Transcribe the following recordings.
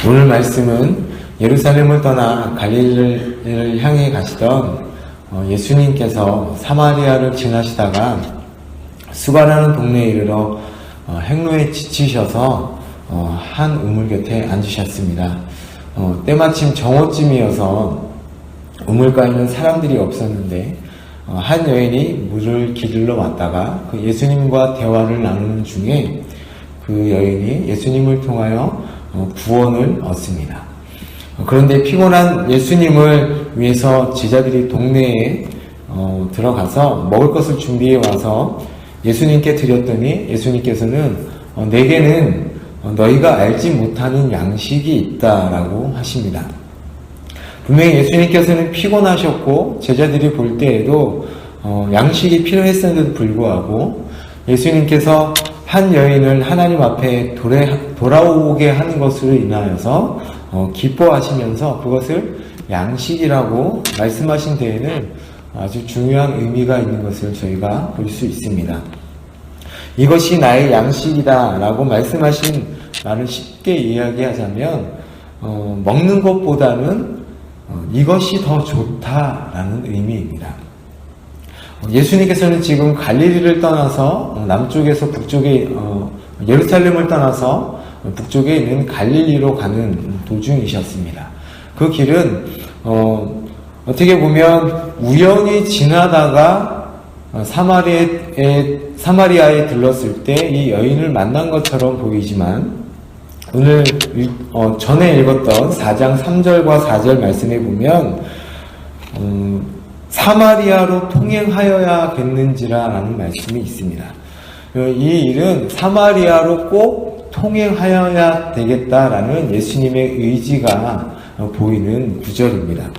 오늘 말씀은 예루살렘을 떠나 갈릴리를 향해 가시던 예수님께서 사마리아를 지나시다가 수가라는 동네에 이르러 행로에 지치셔서 한 우물 곁에 앉으셨습니다. 때마침 정오쯤이어서 우물가에는 사람들이 없었는데 한 여인이 물을 기르러 왔다가 그 예수님과 대화를 나누는 중에 그 여인이 예수님을 통하여 구원을 얻습니다. 그런데 피곤한 예수님을 위해서 제자들이 동네에 들어가서 먹을 것을 준비해 와서 예수님께 드렸더니 예수님께서는 내게는 너희가 알지 못하는 양식이 있다라고 하십니다. 분명히 예수님께서는 피곤하셨고 제자들이 볼 때에도 양식이 필요했음에도 불구하고 예수님께서 한 여인을 하나님 앞에 돌아오게 하는 것으로 인하여서 기뻐하시면서 그것을 양식이라고 말씀하신 데에는 아주 중요한 의미가 있는 것을 저희가 볼 수 있습니다. 이것이 나의 양식이다 라고 말씀하신 말을 쉽게 이야기하자면 먹는 것보다는 이것이 더 좋다라는 의미입니다. 예수님께서는 지금 갈릴리를 떠나서 남쪽에서 북쪽에 예루살렘을 떠나서 북쪽에 있는 갈릴리로 가는 도중이셨습니다. 그 길은 어떻게 보면 우연히 지나다가 사마리아에 들렀을 때 이 여인을 만난 것처럼 보이지만 오늘 전에 읽었던 4장 3절과 4절 말씀에 보면 사마리아로 통행하여야겠는지라 라는 말씀이 있습니다. 이 일은 사마리아로 꼭 통행하여야 되겠다라는 예수님의 의지가 보이는 구절입니다.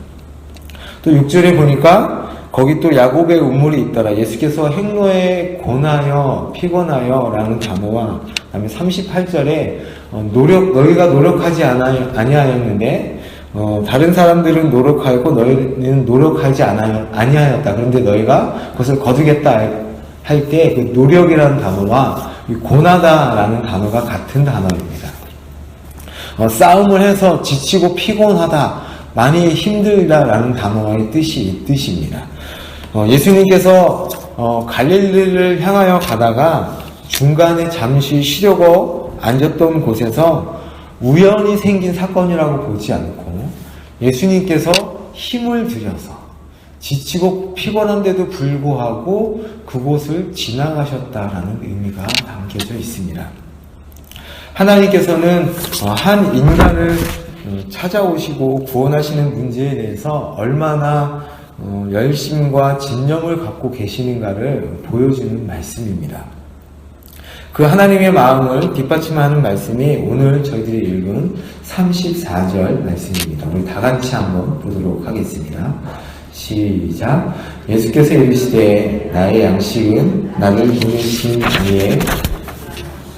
또 6절에 보니까 거기 또 야곱의 우물이 있더라. 예수께서 행로에 고나여 피곤하여 라는 단어와 그다음에 38절에 너희가 노력하지 아니하였는데 다른 사람들은 노력하였고 너희는 노력하지 아니하였다. 그런데 너희가 그것을 거두겠다 할 때 그 노력이라는 단어와 고나다라는 단어가 같은 단어입니다. 싸움을 해서 지치고 피곤하다, 많이 힘들다라는 단어의 뜻이 이 뜻입니다. 예수님께서 갈릴리를 향하여 가다가 중간에 잠시 쉬려고 앉았던 곳에서 우연히 생긴 사건이라고 보지 않고 예수님께서 힘을 들여서 지치고 피곤한데도 불구하고 그곳을 지나가셨다라는 의미가 담겨져 있습니다. 하나님께서는 한 인간을 찾아오시고 구원하시는 문제에 대해서 얼마나 열심과 진념을 갖고 계시는가를 보여주는 말씀입니다. 그 하나님의 마음을 뒷받침하는 말씀이 오늘 저희들이 읽은 34절 말씀입니다. 우리 다 같이 한번 보도록 하겠습니다. 시작. 예수께서 이르시되 나의 양식은 나를 보내신 이의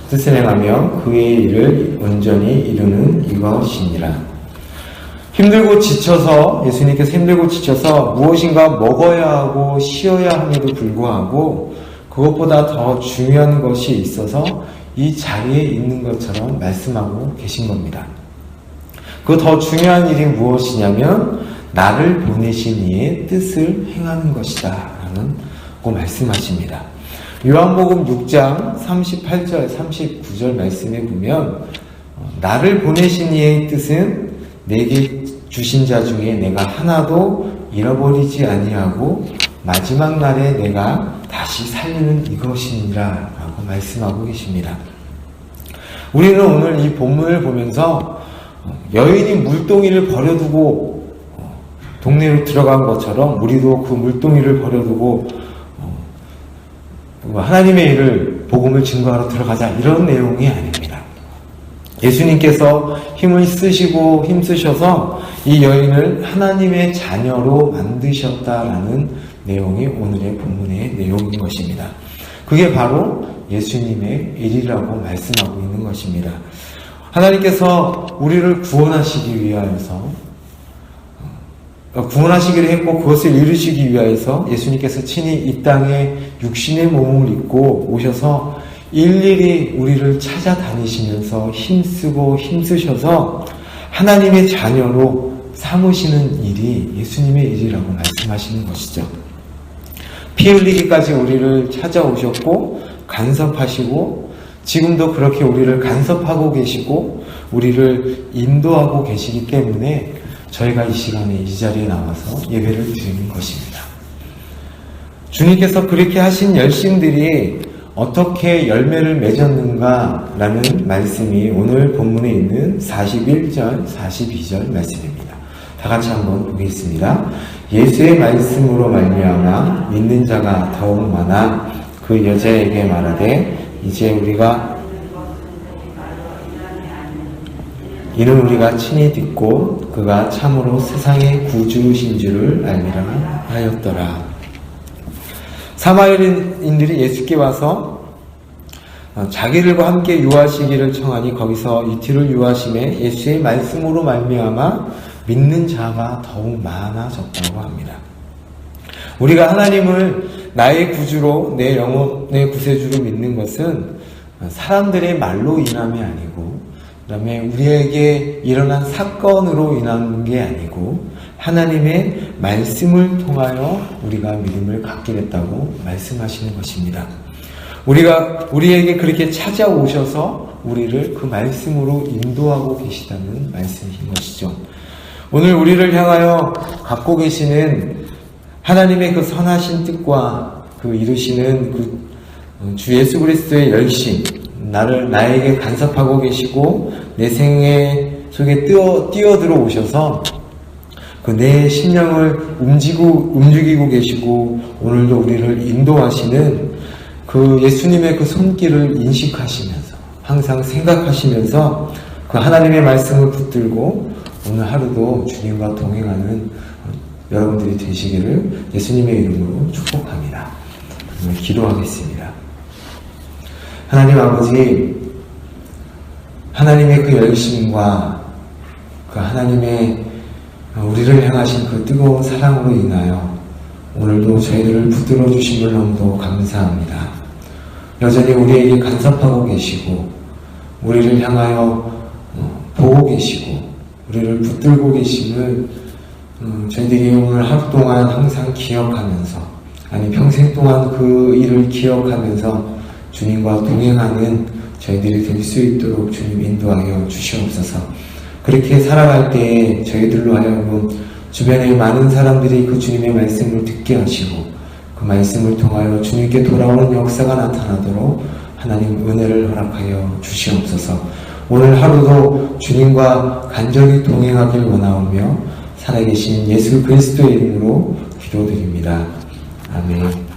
뜻을 행하며 그의 일을 온전히 이루는 이것이니라. 힘들고 지쳐서 예수님께서 힘들고 지쳐서 무엇인가 먹어야 하고 쉬어야 함에도 불구하고 그것보다 더 중요한 것이 있어서 이 자리에 있는 것처럼 말씀하고 계신 겁니다. 그 더 중요한 일이 무엇이냐면 나를 보내신 이의 뜻을 행하는 것이다 라는 말씀하십니다. 요한복음 6장 38절 39절 말씀에 보면 나를 보내신 이의 뜻은 내게 주신 자 중에 내가 하나도 잃어버리지 아니하고 마지막 날에 내가 다시 살리는 이것이니라 라고 말씀하고 계십니다. 우리는 오늘 이 본문을 보면서 여인이 물동이를 버려두고 동네로 들어간 것처럼 우리도 그 물동이를 버려두고 하나님의 일을 복음을 증거하러 들어가자 이런 내용이 아닙니다. 예수님께서 힘을 쓰시고 힘쓰셔서 이 여인을 하나님의 자녀로 만드셨다라는 내용이 오늘의 본문의 내용인 것입니다. 그게 바로 예수님의 일이라고 말씀하고 있는 것입니다. 하나님께서 우리를 구원하시기 위하여서 구원하시기를 했고 그것을 이루시기 위하여서 예수님께서 친히 이 땅에 육신의 몸을 입고 오셔서 일일이 우리를 찾아다니시면서 힘쓰고 힘쓰셔서 하나님의 자녀로 삼으시는 일이 예수님의 일이라고 말씀하시는 것이죠. 피 흘리기까지 우리를 찾아오셨고 간섭하시고 지금도 그렇게 우리를 간섭하고 계시고 우리를 인도하고 계시기 때문에 저희가 이 시간에 이 자리에 나와서 예배를 드리는 것입니다. 주님께서 그렇게 하신 열심들이 어떻게 열매를 맺었는가라는 말씀이 오늘 본문에 있는 41절, 42절 말씀입니다. 다 같이 한번 보겠습니다. 예수의 말씀으로 말미암아 믿는 자가 더욱 많아 그 여자에게 말하되 이는 우리가 친히 듣고 그가 참으로 세상의 구주신 줄을 알미라 하였더라. 사마리아인들이 예수께 와서 자기들과 함께 유하시기를 청하니 거기서 이틀을 유하심에 예수의 말씀으로 말미암아 믿는 자가 더욱 많아졌다고 합니다. 우리가 하나님을 나의 구주로 내 영혼의 구세주로 믿는 것은 사람들의 말로 인함이 아니고 그 다음에 우리에게 일어난 사건으로 인한 게 아니고 하나님의 말씀을 통하여 우리가 믿음을 갖게 됐다고 말씀하시는 것입니다. 우리에게 그렇게 찾아오셔서 우리를 그 말씀으로 인도하고 계시다는 말씀인 것이죠. 오늘 우리를 향하여 갖고 계시는 하나님의 그 선하신 뜻과 그 이루시는 그 주 예수 그리스도의 열심, 나에게 간섭하고 계시고 내 생애 속에 뛰어들어 오셔서 그 내 심령을 움직이고 계시고 오늘도 우리를 인도하시는 그 예수님의 그 손길을 인식하시면서 항상 생각하시면서 그 하나님의 말씀을 붙들고 오늘 하루도 주님과 동행하는 여러분들이 되시기를 예수님의 이름으로 축복합니다. 기도하겠습니다. 하나님 아버지, 하나님의 그 열심과 그 하나님의 우리를 향하신 그 뜨거운 사랑으로 인하여 오늘도 저희들을 붙들어 주심을 너무도 감사합니다. 여전히 우리에게 간섭하고 계시고 우리를 향하여 보고 계시고 우리를 붙들고 계심을 저희들이 오늘 하루 동안 항상 기억하면서 평생 동안 그 일을 기억하면서 주님과 동행하는 저희들이 될 수 있도록 주님 인도하여 주시옵소서. 그렇게 살아갈 때에 저희들로 하여금 주변에 많은 사람들이 그 주님의 말씀을 듣게 하시고 그 말씀을 통하여 주님께 돌아오는 역사가 나타나도록 하나님 은혜를 허락하여 주시옵소서. 오늘 하루도 주님과 간절히 동행하길 원하오며 살아계신 예수 그리스도의 이름으로 기도드립니다. 아멘.